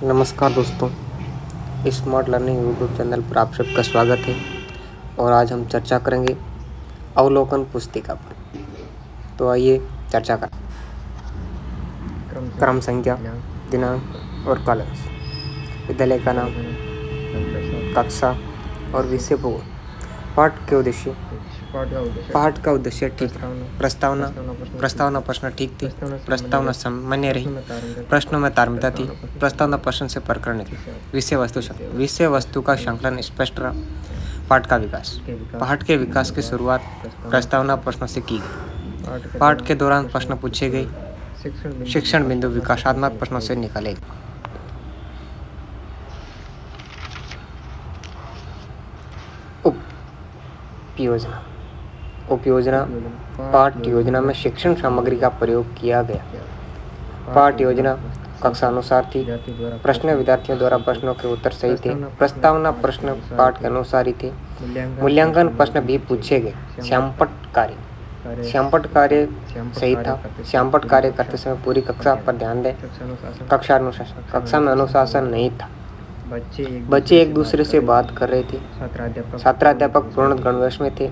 नमस्कार दोस्तों, smart learning YouTube channel पर आप सबका स्वागत है। और आज हम चर्चा करेंगे अवलोकन पुस्तिका पर। तो आइए चर्चा करें। क्रम संख्या, दिनांक और कॉलेज, विद्यालय का नाम, कक्षा और विषय भूगोल। पाठ के उद्देश्य। पाठ का उद्देश्य ठीक। प्रस्तावना प्रश्न ठीक थी। प्रस्तावना सामान्य रही। प्रश्नों में तार्किकता थी। प्रस्तावना प्रश्न से प्रकरण निकले। विषय वस्तु का संकलन स्पष्ट रहा। पाठ का विकास। पाठ के विकास की शुरुआत प्रस्तावना प्रश्नों से की गई। पाठ के दौरान प्रश्न पूछे गए। शिक्षण बिंदु विकासात्मक प्रश्नों से निकाले गए। उपयोजना। पाठ योजना में शिक्षण सामग्री का प्रयोग किया गया। पाठ योजना कक्षा अनुसार थी। प्रश्न विद्यार्थियों द्वारा प्रश्नों के उत्तर सही थे। प्रस्तावना प्रश्न पाठ के अनुसार ही थे। मूल्यांकन प्रश्न भी पूछे गए। श्यामपट्ट कार्य सही था। श्यामपट्ट कार्य करते समय पूरी कक्षा पर ध्यान दें। कक्षा अनुशासन। कक्षा में अनुशासन नहीं था। बच्चे एक दूसरे से बात कर रहे थे। छात्राध्यापक पूर्ण गणवेश में थे।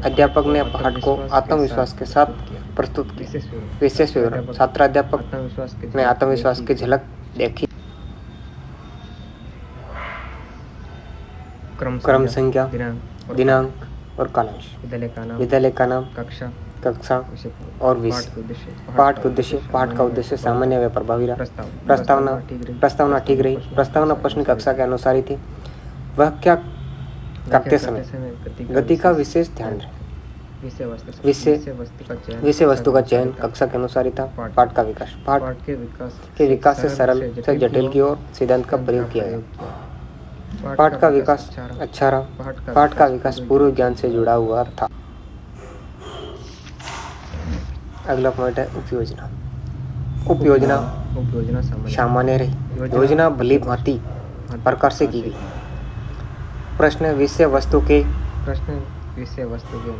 अध्यापक ने पाठ को आत्मविश्वास के साथ प्रस्तुत किया। विशेष विवरण। छात्राध्यापक ने आत्मविश्वास की झलक देखी। क्रम संख्या, दिनांक और कालांश, विद्यालय का नाम, कक्षा और विषय। पाठ के उद्देश्य। पाठ का उद्देश्य सामान्य व प्रभावी रहा। प्रस्तावना ठीक रही। प्रस्तावना प्रश्न कक्षा के अनुसार ही थी। वह क्या करते समय गति का विशेष ध्यान रहे। विषय वस्तु का चयन कक्षा के अनुसार ही था। पाठ का विकास। पाठ के विकास से सरल से जटिल की ओर सिद्धांत का प्रयोग किया गया। पाठ का विकास अच्छा रहा। पाठ का विकास पूर्व ज्ञान से जुड़ा हुआ था। अगला पॉइंट है उपयोजना। उपयोजना सामान्य रही। योजना भली भांति प्रकार से की गई। प्रश्न विषय वस्तु के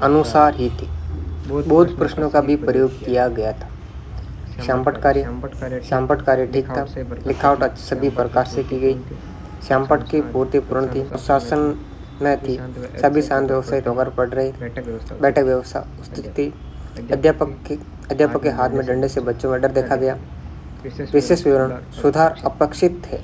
अनुसार ही थे। बोध प्रश्नों का भी प्रयोग किया गया था। श्यामपट्ट कार्य ठीक था। लिखावट सभी प्रकार से की गई। श्यामपट्ट की पूर्ति पूर्ण थी। शासन में थी। सभी शांत व्यवस्थित होकर पढ़ रहे। बैठक व्यवस्था स्थित थी। अध्यापक के हाथ में डंडे से बच्चों में डर देखा गया। विशेष विवरण। सुधार अपेक्षित थे।